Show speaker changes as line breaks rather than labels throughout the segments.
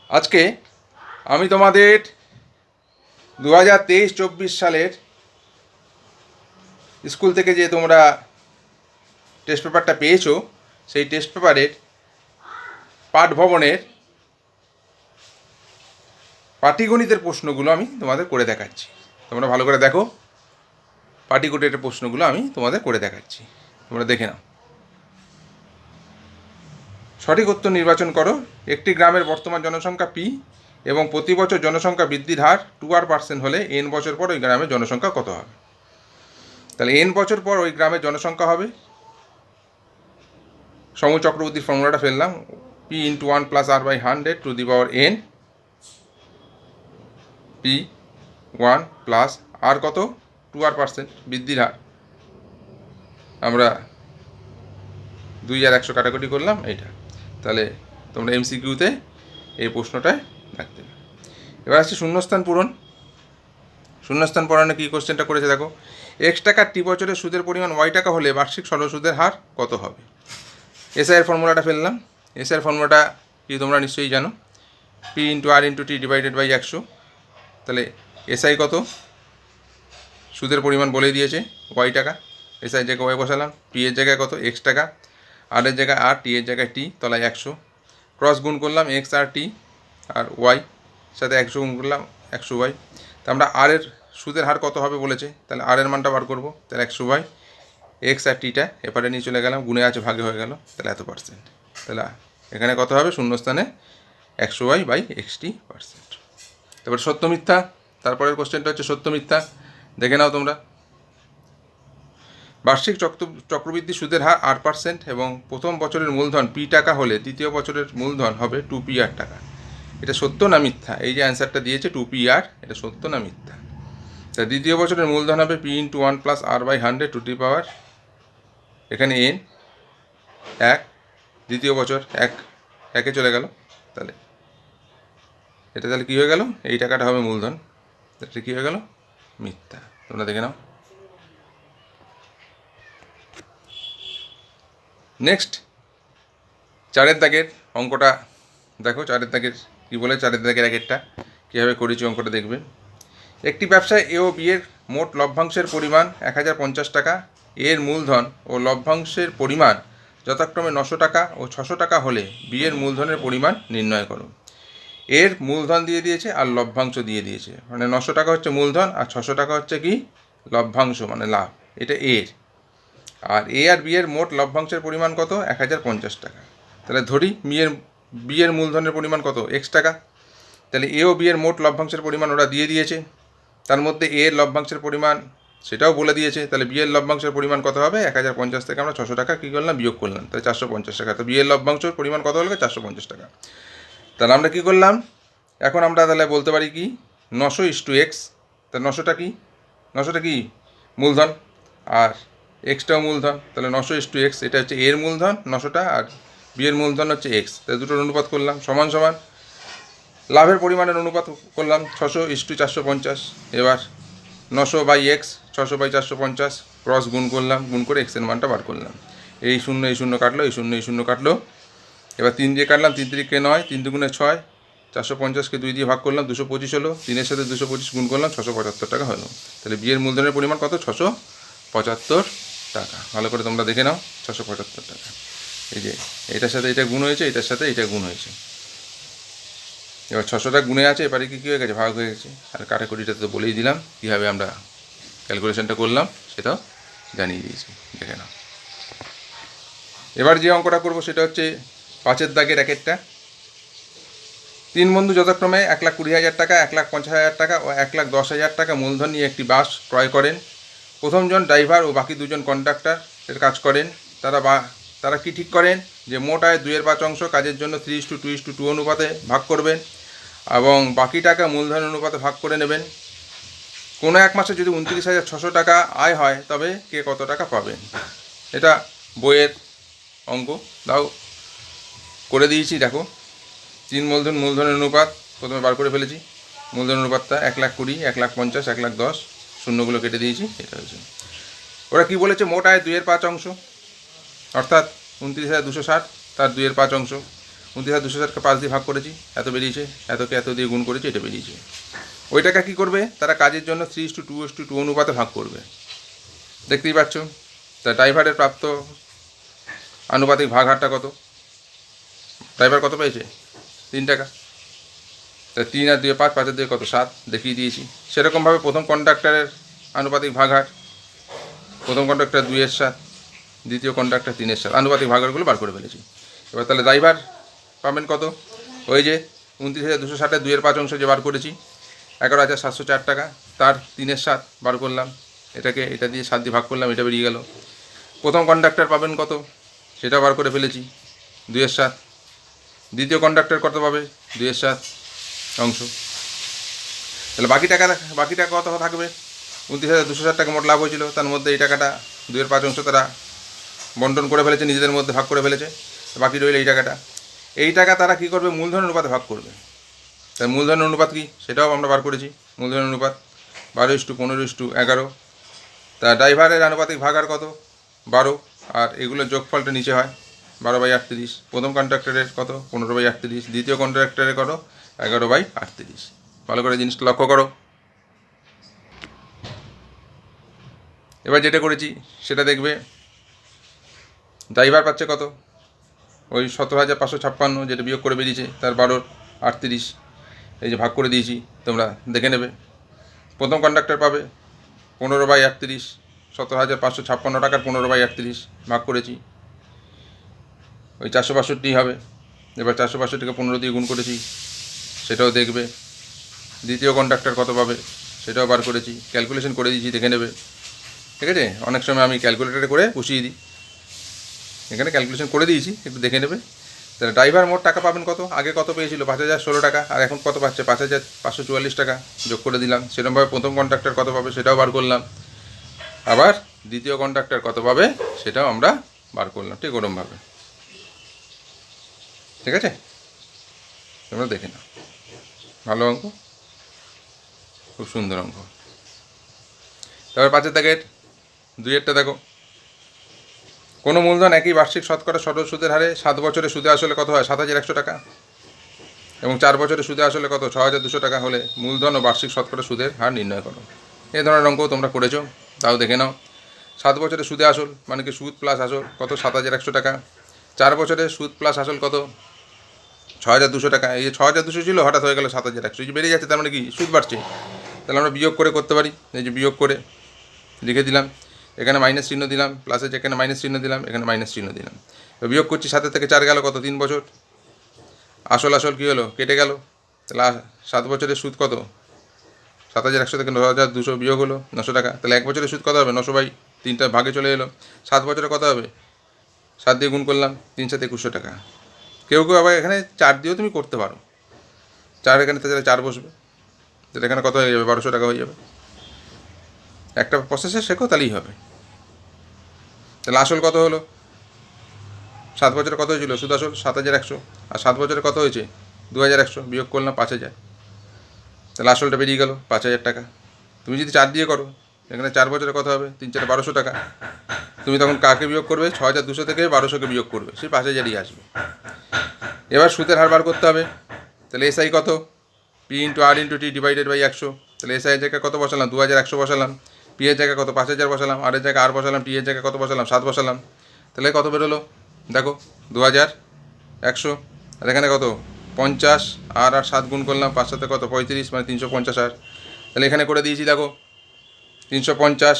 আজকে আমি তোমাদের 2023-24 সালের স্কুল থেকে যে তোমরা টেস্ট পেপারটা পেয়েছো সেই টেস্ট পেপারের পাঠভবনের পাটিগণিতের প্রশ্নগুলো আমি তোমাদের করে দেখাচ্ছি। তোমরা ভালো করে দেখো, পাটিগণিতের প্রশ্নগুলো আমি তোমাদের করে দেখাচ্ছি, তোমরা দেখে নাও। সঠিক উত্তর নির্বাচন করো। একটি গ্রামের বর্তমান জনসংখ্যা পি এবং প্রতি বছর জনসংখ্যা বৃদ্ধির হার 2% হলে এন বছর পর ওই গ্রামের জনসংখ্যা কত হবে? তাহলে এন বছর পর ওই গ্রামের জনসংখ্যা হবে, সমু চক্রবর্তীর ফর্মুলাটা ফেললাম, P into 1 + r/100 to the power n, P 1 plus r কত 2% বৃদ্ধির হার, আমরা 2 আর 100 কাটাকুটি করলাম এইটা। তাহলে তোমরা এমসিকিউতে এই প্রশ্নটায় রাখতে হবে। এবার আসছে শূন্যস্থান পূরণ। শূন্যস্থান পূরণে কী কোশ্চেনটা করেছে দেখো, এক্স টাকার টি বছরের সুদের পরিমাণ ওয়াই টাকা হলে বার্ষিক সরল সুদের হার কত হবে? এসআইয়ের ফর্মুলাটা ফেললাম। এসআইয়ের ফর্মুলাটা কি তোমরা নিশ্চয়ই জানো, P into R into T divided by 100। তাহলে এসআই কত, সুদের পরিমাণ বলে দিয়েছে ওয়াই টাকা, এসআই জায়গায় ওয়াই বসালাম, পি এর জায়গায় কত এক্স টাকা, আর এর জায়গায় আর, টি এর জায়গায় টি, তলায় 100, ক্রস গুণ করলাম এক্স আর টি আর ওয়াই সাথে 100 গুণ করলাম 100 ওয়াই। তা আমরা আর এর সুদের হার কত হবে বলেছে, তাহলে আর এর মানটা বার করবো। তাহলে 100 ওয়াই, এক্স আর টিটা এপারে নিয়ে চলে গেলাম, গুণে আছে ভাগে হয়ে গেল, তাহলে এত %। তাহলে এখানে কত হবে, শূন্যস্থানে 100 ওয়াই বাই এক্সটি %। তারপরে সত্য মিথ্যা, তারপরের কোশ্চেনটা হচ্ছে সত্য মিথ্যা, দেখে নাও তোমরা। বার্ষিক চক্রবৃদ্ধি সুদের হার 8% এবং প্রথম বছরের মূলধন পি টাকা হলে দ্বিতীয় বছরের মূলধন হবে 2pr টাকা। এটা সত্য না মিথ্যা? এই যে অ্যান্সারটা দিয়েছে 2pr, এটা সত্য না মিথ্যা? তা দ্বিতীয় বছরের মূলধন হবে P into 1 + r/100 to the power, এখানে এন 1, দ্বিতীয় বছর 1 চলে গেল, তাহলে এটা তাহলে কী হয়ে গেল, এই টাকাটা হবে মূলধন, এটা কী হয়ে গেল, মিথ্যা। তোমরা দেখে নাও। নেক্সট 4 দাগের অঙ্কটা দেখো, 4 দাগের কী বলে, 4 দাগের আগেরটা কীভাবে করেছি অঙ্কটা দেখবে। একটি ব্যবসায় এ ও বি এর মোট লভ্যাংশের পরিমাণ 1050 টাকা, এর মূলধন ও লভ্যাংশের পরিমাণ যথাক্রমে 900 টাকা ও 600 টাকা হলে বি এর মূলধনের পরিমাণ নির্ণয় করো। এর মূলধন দিয়ে দিয়েছে আর লভ্যাংশ দিয়ে দিয়েছে, মানে 900 টাকা হচ্ছে মূলধন আর 600 টাকা হচ্ছে কি লভ্যাংশ, মানে লাভ, এটা এর। আর এ আর বি এর মোট লভ্যাংশের পরিমাণ কত, 1050 টাকা। তাহলে ধরি বি এর মূলধনের পরিমাণ কত, এক্স টাকা। তাহলে এ ও বি এর মোট লভ্যাংশের পরিমাণ ওরা দিয়ে দিয়েছে, তার মধ্যে এ এর লভ্যাংশের পরিমাণ সেটাও বলে দিয়েছে। তাহলে বি এর লভ্যাংশের পরিমাণ কত হবে, 1050 থেকে আমরা 600 টাকা কী করলাম, বিয়োগ করলাম, তাহলে 450 টাকা। তো বি এর লভ্যাংশের পরিমাণ কত হলো, 450 টাকা। তাহলে আমরা কী করলাম, এখন আমরা তাহলে বলতে পারি কি 900:x। তাহলে 900টা কি মূলধন আর এক্সটাও মূলধন, তাহলে 900:x, এটা হচ্ছে এর মূলধন 900টা আর বি এর মূলধন হচ্ছে এক্স। তাহলে দুটোর অনুপাত করলাম, সমান সমান লাভের পরিমাণের অনুপাত করলাম 600:450। এবার 900/x, 600/450, ক্রস গুণ করলাম, গুণ করে এক্সের মানটা বার করলাম। এই শূন্য কাটলো, এই শূন্য কাটলো। এবার 3 দিয়ে কাটলাম, 3 3 9, 3 2 6, 450কে 2 দিয়ে ভাগ করলাম, 225 হলো, 3-এর সাথে 225 গুণ করলাম, 675 টাকা হলো। তাহলে বিয়ের মূলধনের পরিমাণ কত, 675 টাকা। ভালো করে তোমরা দেখে নাও, 675 টাকা। এই যে এটার সাথে এটা গুণ হয়েছে, এটার সাথে এটা গুণ হয়েছে। এবার 600টা গুণে আছে, এবারে কী হয়ে গেছে, ভাগ হয়ে গেছে। আর কাটাকুটিটা তো বলেই দিলাম, কীভাবে আমরা ক্যালকুলেশনটা করলাম সেটাও জানিয়ে দিয়েছি, দেখে নাও। এবার যে অঙ্কটা করব সেটা হচ্ছে 5 দাগের একেরটা। 3 বন্ধু যথাক্রমে 1,20,000 টাকা, 1,50,000 টাকা ও 1,10,000 টাকা মূলধন নিয়ে একটি বাস ক্রয় করেন। প্রথমজন ড্রাইভার ও বাকি 2জন কন্ডাক্টরের কাজ করেন। তারা কি ঠিক করেন যে মোট আয় 2/5 কাজের জন্য 3:2:2 অনুপাতে ভাগ করবেন এবং বাকি টাকা মূলধন অনুপাতে ভাগ করে নেবেন। কোনো এক মাসে যদি 29,600 টাকা আয় হয় তবে কে কত টাকা পাবেন? এটা বইয়ের অঙ্ক, দাও করে দিয়েছি, দেখো। 3 মূলধনের অনুপাত প্রথমে বার করে ফেলেছি। মূলধন অনুপাতটা 1,20,000, 1,50,000, 1,10,000, শূন্যগুলো কেটে দিয়েছি, এটা হয়েছে। ওরা কি বলেছে, মোট আয় 2/5, অর্থাৎ 29,260, তার 2/5। 29,260কে 5 দিয়ে ভাগ করেছি, এত বেরিয়েছে, এতকে এত দিয়ে গুণ করেছি, এটা বেরিয়েছে। ওই টাকা কী করবে, তারা কাজের জন্য 3:2:2 অনুপাতে ভাগ করবে, দেখতেই পাচ্ছ। তা ড্রাইভারের প্রাপ্ত আনুপাতিক ভাগ হারটা কত, ড্রাইভার কত পেয়েছে, 3 টাকা। তা 3 আর 2 5, 5 আর 2 কত, 7 দেখিয়ে দিয়েছি। সেরকমভাবে প্রথম কন্ডাক্টরের আনুপাতিক ভাগ হার, প্রথম কন্ডাক্টর 2-7, দ্বিতীয় কন্ডাক্টর 3-7, আনুপাতিক ভাগারগুলো বার করে ফেলেছি। এবার তাহলে ড্রাইভার পাবেন কত, ওই যে 29,260-এর 2-5 অংশ যে বার করেছি, 11,704 টাকা, তার 3-7 বার করলাম, এটাকে এটা দিয়ে 7 দিয়ে ভাগ করলাম, এটা বেরিয়ে গেল। প্রথম কন্ডাক্টর পাবেন কত, সেটা বার করে ফেলেছি, 2-7। দ্বিতীয় কন্ডাক্টর কত পাবে, 2-7 অংশ। তাহলে বাকি টাকা কত থাকবে, 29,260 টাকা মোট লাভ হয়েছিল, তার মধ্যে এই টাকাটা 2-5 অংশ তারা বন্টন করে ফেলেছে, নিজেদের মধ্যে ভাগ করে ফেলেছে, বাকি রইল এই টাকাটা। এই টাকা তারা কী করবে, মূলধন অনুপাতে ভাগ করবে। তাই মূলধন অনুপাত কী, সেটাও আমরা বার করেছি। মূলধন অনুপাত 12:15:11। তা ড্রাইভারের আনুপাতিক ভাগ আর কত, 12, আর এগুলোর যোগফলটা নিচে হয় 12/38। প্রথম কন্ট্রাক্টরের কত, 15/38। দ্বিতীয় কন্ট্রাক্টরের কত, 11/38। ভালো করে জিনিসটা লক্ষ্য করো। এবার যেটা করেছি সেটা দেখবে, ড্রাইভার পাচ্ছে কত, ওই 17,556, যেটা বিয়োগ করে বেরিয়েছে, তার 12/38, এই যে ভাগ করে দিয়েছি, তোমরা দেখে নেবে। প্রথম কন্ডাক্টর পাবে 15/38, 17,556 টাকার 15/38 ভাগ করেছি, ওই 462 হবে। এবার 462কে 15 দিয়ে গুণ করেছি, সেটাও দেখবে। দ্বিতীয় কন্ডাক্টর কত পাবে, সেটাও বার করেছি, ক্যালকুলেশন করে দিয়েছি, দেখে নেবে। ঠিক আছে, অনেক সময় আমি ক্যালকুলেটারে করে বসিয়ে দিই, এখানে ক্যালকুলেশন করে দিয়েছি, একটু দেখে নেবে। তাহলে ড্রাইভার মোট টাকা পাবেন কত, আগে কত পেয়েছিল, 5,016 টাকা, আর এখন কত পাচ্ছে, 5,544 টাকা, যোগ করে দিলাম। সেরকমভাবে প্রথম কন্ডাক্টর কত পাবে, সেটাও বার করলাম। আবার দ্বিতীয় কন্ডাক্টর কত পাবে, সেটাও আমরা বার করলাম, ঠিক ওরমভাবে। ঠিক আছে, তোমরা দেখে নাও, ভালো অঙ্ক, খুব সুন্দর অঙ্ক। তারপর 5 দাগের 2-এরটা দেখো, কোনো মূলধন একই বার্ষিক শতকরা সরল সুদের হারে 7 বছরে সুদে আসলে কত হয়, 7,100 টাকা, এবং 4 বছরে সুদে আসলে কত, 6,200 টাকা হলে মূলধন ও বার্ষিক শতকরা সুদের হার নির্ণয় করো। এই ধরনের অঙ্কও তোমরা করেছো, তাও দেখে নাও। 7 বছরে সুদে আসল মানে কি, সুদ প্লাস আসল কত, 7,100 টাকা। 4 বছরে সুদ প্লাস আসল কত, 6,200 টাকা। এই যে 6,200 ছিল, হঠাৎ হয়ে গেল 7,100, এই যে বেড়ে যাচ্ছে, তার মানে কি সুদ বাড়ছে। তাহলে আমরা বিয়োগ করে করতে পারি, এই যে বিয়োগ করে লিখে দিলাম, এখানে মাইনাস চিহ্ন দিলাম, প্লাসে যেখানে মাইনাস চিহ্ন দিলাম, এখানে মাইনাস চিহ্ন দিলাম। বিয়োগ করছি, 7 থেকে 4 গেল কত, 3 বছর। আসল কী হলো, কেটে গেল। তাহলে 7 বছরের সুদ কত, 7,100 থেকে 9,200 বিয়োগ হলো 900 টাকা। তাহলে 1 বছরের সুদ কত হবে, 900/3 ভাগে চলে এলো। 7 বছরে কত হবে, 7 দিয়ে গুণ করলাম, 3/7=2100 টাকা। কেউ আবার এখানে 4 দিয়েও তুমি করতে পারো, 4 এখানে তাহলে 4 বসবে, তাহলে এখানে কত হয়ে যাবে, 1,200 টাকা হয়ে যাবে। একটা প্রসেসে শেখো, তাহলেই হবে। তাহলে আসল কত হলো, 7 বছরে কত হয়েছিল সুদ আসল, 7,100, আর 7 বছরে কত হয়েছে, 2,100, বিয়োগ করলাম 5,000, তাহলে আসলটা বেরিয়ে গেল 5,000 টাকা। তুমি যদি 4 দিয়ে করো, এখানে 4 বছরে কত হবে, 3/4 1200 টাকা। তুমি তখন কাকে বিয়োগ করবে, 6,200 থেকে 1,200কে বিয়োগ করবে, সেই 5,000ই আসবে। এবার সুদের হার বার করতে হবে। তাহলে এসআই কত, P/R/T ডিভাইডেড বাই 100। তাহলে এসআই এর জায়গায় কত বসালাম, 2,100 বসালাম। পি এর জায়গায় কত, 5,000 বসালাম। আর এর জায়গায় আর বসালাম, টি এর জায়গায় কত বসালাম, 7 বসালাম। তাহলে কত বেরোলো দেখো, 2,100। আর এখানে কত, 50, আর 7 গুণ করলাম, 5 সাথে কত, 35, মানে 350 আর। তাহলে এখানে করে দিয়েছি দেখো, 350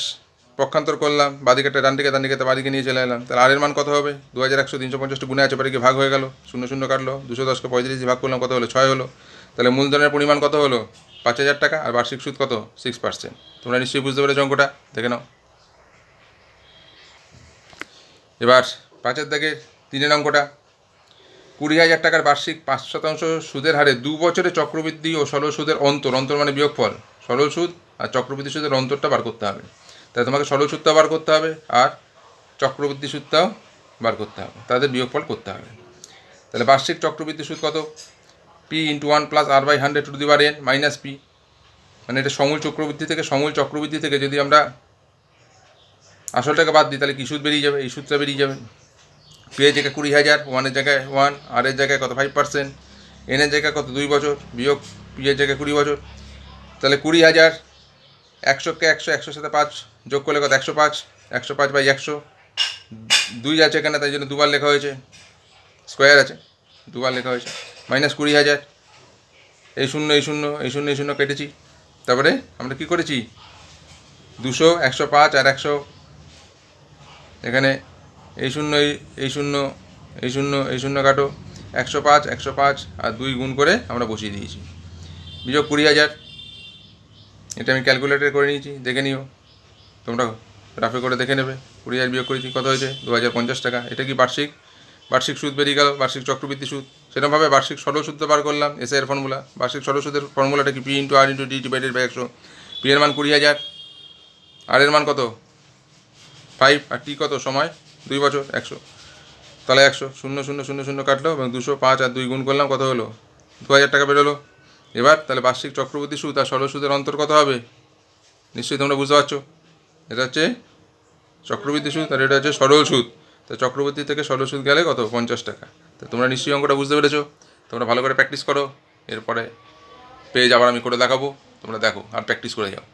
পক্ষান্তর করলাম, বাদিকেটা ডান দিকে, বাদিকে নিয়ে চলে এলাম। তাহলে আর এর মান কত হবে, 2,100, 350 গুণে আছে, বাড়িকে ভাগ হয়ে গেল, 0 কাটলো, 210কে 35 দিয়ে ভাগ করলাম, কত হলো, 6 হলো। তাহলে মূলধনের পরিমাণ কত হলো, 5,000 টাকা, আর বার্ষিক সুদ কত, 6%। তোমরা নিশ্চয়ই বুঝতে পেরেছো অঙ্কটা, দেখে নাও। এবার 5 দাগের 3 অঙ্কটা, 20,000 টাকার বার্ষিক 5% সুদের হারে 2 বছরে চক্রবৃদ্ধি ও সরল সুদের অন্তর মানে বিয়োগফল, সরল সুদ আর চক্রবৃদ্ধি সুদের অন্তরটা বার করতে হবে। তাই তোমাকে সরল সুদটাও বার করতে হবে, আর চক্রবৃদ্ধি সুদটাও বার করতে হবে, তাদের বিয়োগফল করতে হবে। তাহলে বার্ষিক চক্রবৃদ্ধি সুদ কত, P/1 + R/100 - P, মানে এটা সমূল চক্রবৃদ্ধি থেকে যদি আমরা আসলটাকে বাদ দিই, তাহলে কি সুদ বেরিয়ে যাবে, এই সুদটা বেরিয়ে যাবে। পি এর জায়গায় 20,000, ওয়ানের জায়গায় 1, আর এর জায়গায় কত 5%, এনের জায়গায় কত 2 বছর, বিয়োগ পি এর জায়গায় 20 বছর, তাহলে 20,000, 100কে 100, 100 সাথে 5 যোগ করলে কত 105, 105 বাই 100, 2 আছে এখানে তাই জন্য দুবার লেখা হয়েছে, স্কোয়ার আছে দুবার লেখা হয়েছে, মাইনাস 20,000, এই শূন্য এই শূন্য এই শূন্য এই শূন্য কেটেছি, তারপরে আমরা কি করেছি 200, 105 আর 100, এখানে এই শূন্য এই শূন্য এই শূন্য এই শূন্য কাটো, 105, 105 আর 2 গুণ করে আমরা বসিয়ে দিয়েছি, বিয়োগ 20,000, এটা আমি ক্যালকুলেটর করে নিয়েছি, দেখে নিও তোমরা রাফে করে দেখে নেবে। 20,000 বিয়োগ করেছি কত হয়েছে 2,050 টাকা। এটা কি বার্ষিক সুদ বেরিয়ে গেল, বার্ষিক চক্রবৃদ্ধি সুদ। সেরকমভাবে বার্ষিক সরল সুদ বার করলাম, এসআই এর ফর্মুলা। বার্ষিক সরল সুদের ফর্মুলাটা কি, P into R into D divided by 100। P এর মান 20,000, আর এর মান কত 5, আর টি কত সময় 2 বছর, 100, তাহলে 100, 0 0 0 0 কাটলো এবং 205 আর 2 গুণ করলাম কত হলো 2,000 টাকা বেরোলো। এবার তাহলে বার্ষিক চক্রবৃদ্ধি সুদ আর সরল সুদের অন্তর কত হবে, নিশ্চয়ই তোমরা বুঝতে পারছো। এটা হচ্ছে চক্রবৃদ্ধি সুদ আর এটা হচ্ছে সরল সুদ। তো চক্রবৃদ্ধি থেকে সরল সুদ গেলে কত 50 টাকা। তো তোমরা নিশ্চয়ই অঙ্কটা বুঝতে পেরেছো। তোমরা ভালো করে প্র্যাকটিস করো, এরপরে পেজ আবার আমি করে দেখাবো, তোমরা দেখো আর প্র্যাকটিস করে যাও।